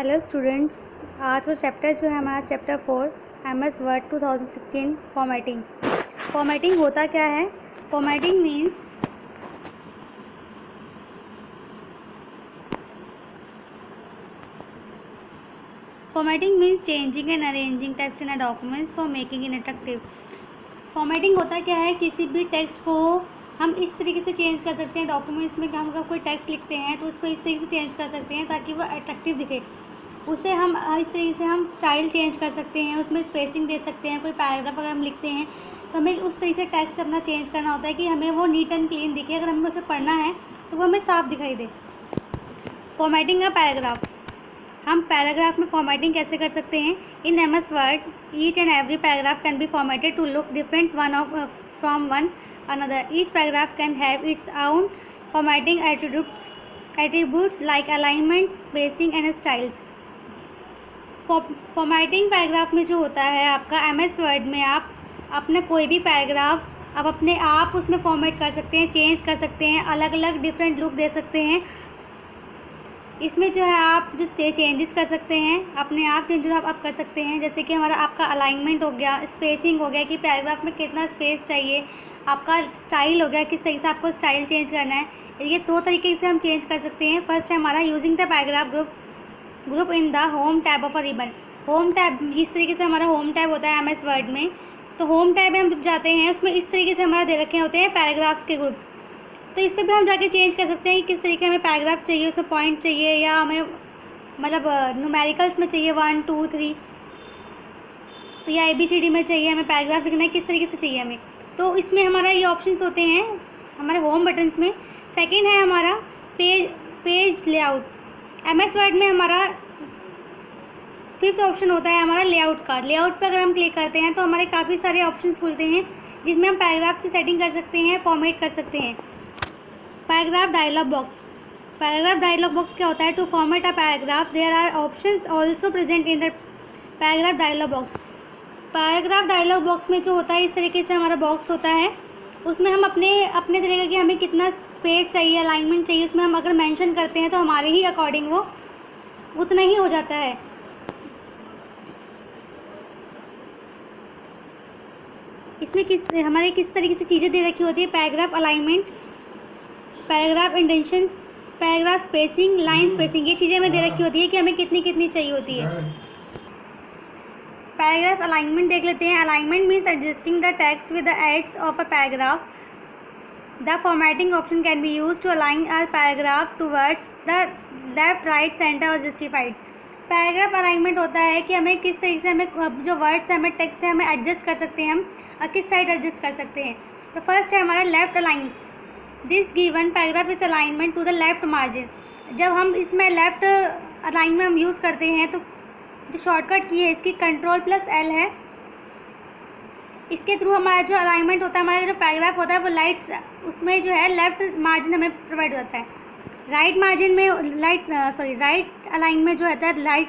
Hello students. आज का chapter जो है हमारा chapter 4 MS word 2016 formatting. Formatting होता क्या है? Formatting means changing and arranging text in a documents for making in attractive. Formatting होता क्या है? किसी भी टेक्स्ट को हम इस तरीके से चेंज कर सकते हैं डॉक्यूमेंट्स में कि हम अगर कोई टेक्स्ट लिखते हैं तो उसको इस तरीके से चेंज कर सकते हैं ताकि वो अट्रैक्टिव दिखे। उसे हम इस तरीके से हम स्टाइल चेंज कर सकते हैं, उसमें स्पेसिंग दे सकते हैं। कोई पैराग्राफ अगर हम लिखते हैं तो हमें उस तरीके से टेक्स्ट अपना चेंज करना होता है कि हमें वो नीट एंड क्लीन दिखे। अगर हमें उसे पढ़ना है तो वो हमें साफ दिखाई दे। Formatting a paragraph. हम पैराग्राफ में फॉर्मेटिंग कैसे कर सकते हैं? In MS Word each and every paragraph can be formatted to look different from one another. Each paragraph can have its own formatting attributes like alignment, spacing and styles. Formatting paragraph में जो होता है आपका MS word में आप अपने कोई भी पैराग्राफ आप अपने आप उसमें फॉर्मेट कर सकते हैं, चेंज कर सकते हैं, अलग अलग डिफरेंट लुक दे सकते हैं। इसमें जो है आप जो चेंजेस कर सकते हैं, अपने आप चेंजेस आप कर सकते हैं। जैसे कि हमारा आपका अलाइनमेंट हो गया, स्पेसिंग हो गया कि पैराग्राफ में कितना स्पेस चाहिए, आपका स्टाइल हो गया किस तरीके से आपको स्टाइल चेंज करना है। ये दो तरीके से हम चेंज कर सकते हैं। फर्स्ट है हमारा using the paragraph group in the home tab of a ribbon. Home tab जिस तरीके से हमारा होम टैब होता है MS वर्ड में, तो होम टैब में हम जब जाते हैं उसमें इस तरीके से हमारा दे रखे होते हैं पैराग्राफ के ग्रुप। तो इस पर भी हम जाके चेंज कर सकते हैं कि किस तरीके हमें पैराग्राफ चाहिए, उसमें पॉइंट चाहिए या हमें मतलब न्यूमेरिकल्स में चाहिए 1 2 3, तो या ABCD में चाहिए हमें पैराग्राफ लिखना है, किस तरीके से चाहिए हमें। तो इसमें हमारा ये ऑप्शंस होते हैं हमारे होम बटन्स में। सेकेंड है हमारा पेज लेआउट। MS वर्ड में हमारा 5th ऑप्शन होता है हमारा लेआउट का। लेआउट पर अगर हम क्लिक करते हैं तो हमारे काफ़ी सारे ऑप्शंस खुलते हैं जिसमें हम पैराग्राफ की सेटिंग कर सकते हैं, फॉर्मेट कर सकते हैं। Paragraph dialog box. Paragraph dialog box क्या होता है? To format a paragraph there are options also present in the paragraph dialog box. Paragraph dialog box में जो होता है इस तरीके से हमारा बॉक्स होता है, उसमें हम अपने तरीके की हमें कितना स्पेस चाहिए, अलाइनमेंट चाहिए, उसमें हम अगर मेंशन करते हैं तो हमारे ही अकॉर्डिंग वो उतना ही हो जाता है। इसमें किस तरीके से चीज़ें दे रखी होती है? Paragraph alignment, paragraph indentations, paragraph spacing, line spacing, ये चीज़ें हमें दे रखी होती है कि हमें कितनी कितनी चाहिए होती है। पैराग्राफ अलाइनमेंट देख लेते हैं। Alignment means adjusting the text with the edges of a paragraph. The formatting option can be use to align a paragraph towards the left, right, center और जस्टिफाइड। पैराग्राफ अलाइनमेंट होता है कि हमें किस तरीके से हमें जो वर्ड्स है, हमें टेक्स्ट है, हमें एडजस्ट कर सकते हैं हम और किस साइड एडजस्ट कर सकते हैं। तो फर्स्ट है हमारा left align. This given paragraph is alignment to the left margin. जब हम इसमें लेफ्ट अलाइन में हम यूज़ करते हैं तो जो शॉर्टकट की है इसकी Ctrl+L है। इसके थ्रू हमारा जो अलाइनमेंट होता है, हमारा जो पैराग्राफ होता है वो उसमें जो है लेफ्ट मार्जिन हमें प्रोवाइड होता है। राइट मार्जिन में राइट अलाइन में जो होता है राइट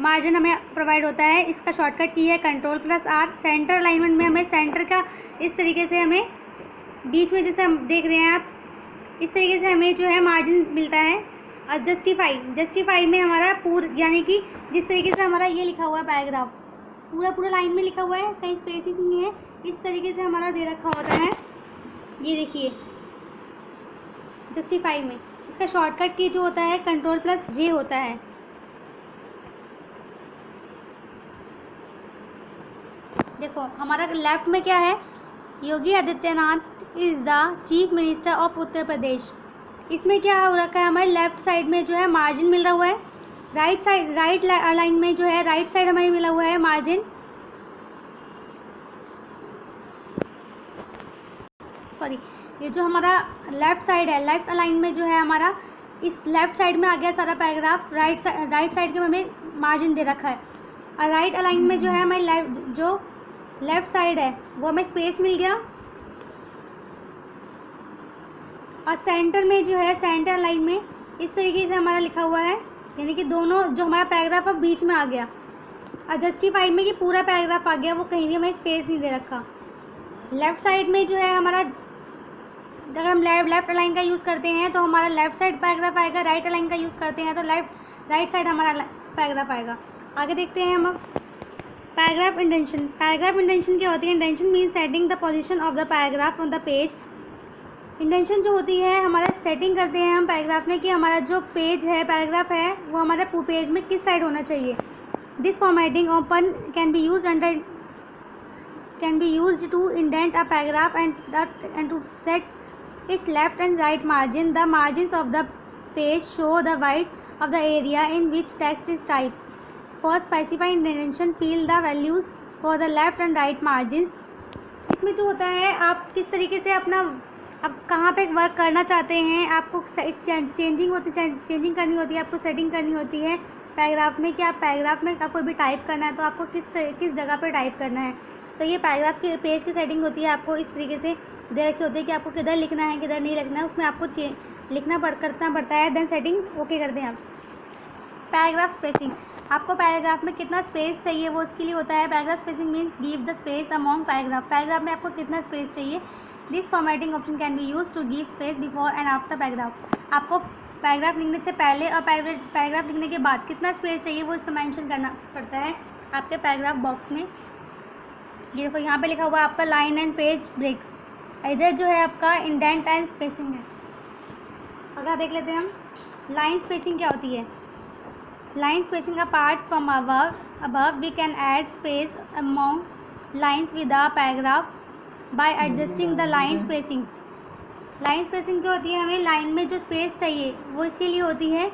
मार्जिन हमें प्रोवाइड होता है। इसका शॉर्टकट की है Ctrl+R। सेंटर अलाइनमेंट में हमें सेंटर का इस तरीके से हमें बीच में जैसे हम देख रहे हैं आप, इस तरीके से हमें जो है मार्जिन मिलता है। और जस्टिफाई में हमारा यानी कि जिस तरीके से हमारा ये लिखा हुआ है पैराग्राफ पूरा लाइन में लिखा हुआ है, कहीं स्पेसिंग नहीं है, इस तरीके से हमारा दे रखा होता है। ये देखिए जस्टिफाई में इसका शॉर्टकट की जो होता है Ctrl+J होता है। देखो हमारा लेफ्ट में क्या है? Yogi Adityanath is the chief minister of Uttar Pradesh. इसमें क्या हो रखा है? हमारे लेफ्ट साइड में जो है मार्जिन मिल रहा हुआ है। राइट अलाइन में जो है राइट साइड हमें मिला हुआ है मार्जिन। ये जो हमारा लेफ्ट साइड है, लेफ्ट अलाइन में जो है हमारा इस लेफ्ट साइड में आ गया सारा पैराग्राफ। राइट साइड के हमें मार्जिन दे रखा है। और राइट अलाइन में जो है हमारी जो लेफ्ट साइड है वो हमें स्पेस मिल गया। और सेंटर में जो है सेंटर लाइन में इस तरीके से हमारा लिखा हुआ है, यानी कि दोनों जो हमारा पैराग्राफ अब बीच में आ गया। और जस्टिफाई में कि पूरा पैराग्राफ आ गया, वो कहीं भी हमें स्पेस नहीं दे रखा। लेफ़्ट साइड में जो है हमारा अगर हम लेफ़्ट अलाइन का यूज़ करते हैं तो हमारा लेफ़्ट साइड पैराग्राफ आएगा, राइट अलाइन का यूज़ करते हैं तो राइट साइड हमारा पैराग्राफ आएगा। आगे देखते हैं हम अब पैराग्राफ इंटेंशन। पैराग्राफ इंटेंशन क्या होती है? Intention means setting the position of the paragraph on the page. Intention जो होती है हमारा सेटिंग करते हैं हम पैराग्राफ में कि हमारा जो पेज है, पैराग्राफ है, वो हमारा पेज में किस साइड होना चाहिए। This formatting open can be used to indent a paragraph and to set its left and right margin. The margins of the page show the wide of the area in which text is type. For specify intention feel the values for the left and right margin. इसमें जो होता है आप किस तरीके से अपना अब कहाँ पे वर्क करना चाहते हैं, आपको चेंजिंग करनी होती है, आपको सेटिंग करनी होती है पैराग्राफ में कि आप पैराग्राफ में कोई भी टाइप करना है तो आपको किस जगह पे टाइप करना है। तो ये पैराग्राफ की पेज की सेटिंग होती है, आपको इस तरीके से दे रखी होती है कि आपको किधर लिखना है किधर नहीं लिखना है, उसमें आपको करना पड़ता है। देन सेटिंग ओके कर दें आप। पैराग्राफ स्पेसिंग, आपको पैराग्राफ में कितना स्पेस चाहिए वो उसके लिए होता है। Paragraph spacing means give the space among paragraph. Paragraph में आपको कितना स्पेस चाहिए। This formatting option can be use to give space before and after paragraph. आपको पैराग्राफ लिखने से पहले और पैराग्राफ लिखने के बाद कितना स्पेस चाहिए वो इसको मेंशन करना पड़ता है आपके पैराग्राफ बॉक्स में। ये देखो यहाँ पे लिखा हुआ है आपका लाइन एंड पेज ब्रेक्स। इधर जो है आपका इंडेंट एंड स्पेसिंग है। अगर देख लेते हैं हम लाइन स्पेसिंग क्या होती है। Line spacing apart from above we can add space among lines with a paragraph by adjusting the line spacing। Line spacing जो होती है हमें लाइन में जो स्पेस चाहिए वो इसीलिए होती है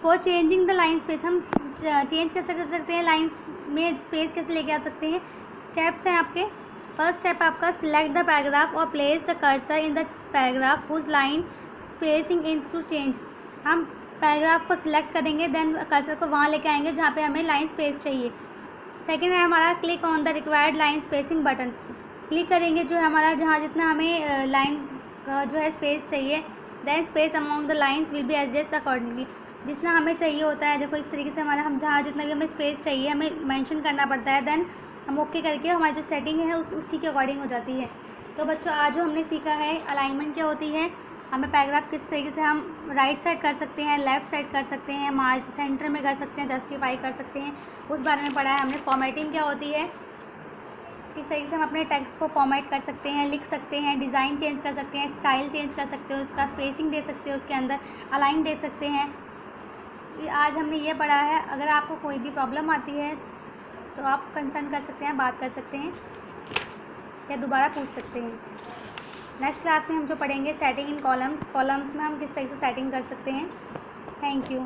for changing the line space. हम चेंज कैसे कर सकते हैं लाइन में स्पेस कैसे लेके आ सकते हैं। स्टेप्स हैं आपके। फर्स्ट स्टेप आपका सिलेक्ट द पैराग्राफ और place the cursor in the paragraph whose line spacing in to change. हम पैराग्राफ को सिलेक्ट करेंगे देन कर्सर को वहाँ लेके आएंगे जहाँ पे हमें लाइन स्पेस चाहिए। सेकेंड है हमारा click on the required line spacing button. Click करेंगे जो है हमारा जहाँ जितना हमें लाइन जो है स्पेस चाहिए। Then space among the lines will be adjust accordingly. जितना हमें चाहिए होता है देखो इस तरीके से हमारा हम जहाँ जितना भी हमें स्पेस चाहिए हमें मेंशन करना पड़ता है। देन हम ओके करके हमारी जो सेटिंग है उसी के अकॉर्डिंग हो जाती है। तो बच्चों आज जो हमने सीखा है अलाइनमेंट क्या होती है, हमें पैराग्राफ किस तरीके से हम राइट साइड कर सकते हैं, लेफ़्ट साइड कर सकते हैं, मार्ज सेंटर में कर सकते हैं, जस्टिफाई कर सकते हैं, उस बारे में पढ़ा है हमने। फॉर्मेटिंग क्या होती है, किस तरीके से हम अपने टेक्स्ट को फॉर्मेट कर सकते हैं, लिख सकते हैं, डिज़ाइन चेंज कर सकते हैं, स्टाइल चेंज कर सकते हो, उसका स्पेसिंग दे सकते हो, उसके अंदर अलाइन दे सकते हैं। आज हमने ये पढ़ा है। अगर आपको कोई भी प्रॉब्लम आती है तो आप कंसर्न कर सकते हैं, बात कर सकते हैं या दोबारा पूछ सकते हैं। नेक्स्ट क्लास में हम जो पढ़ेंगे सेटिंग इन कॉलम्स में हम किस तरह से सेटिंग कर सकते हैं। Thank you.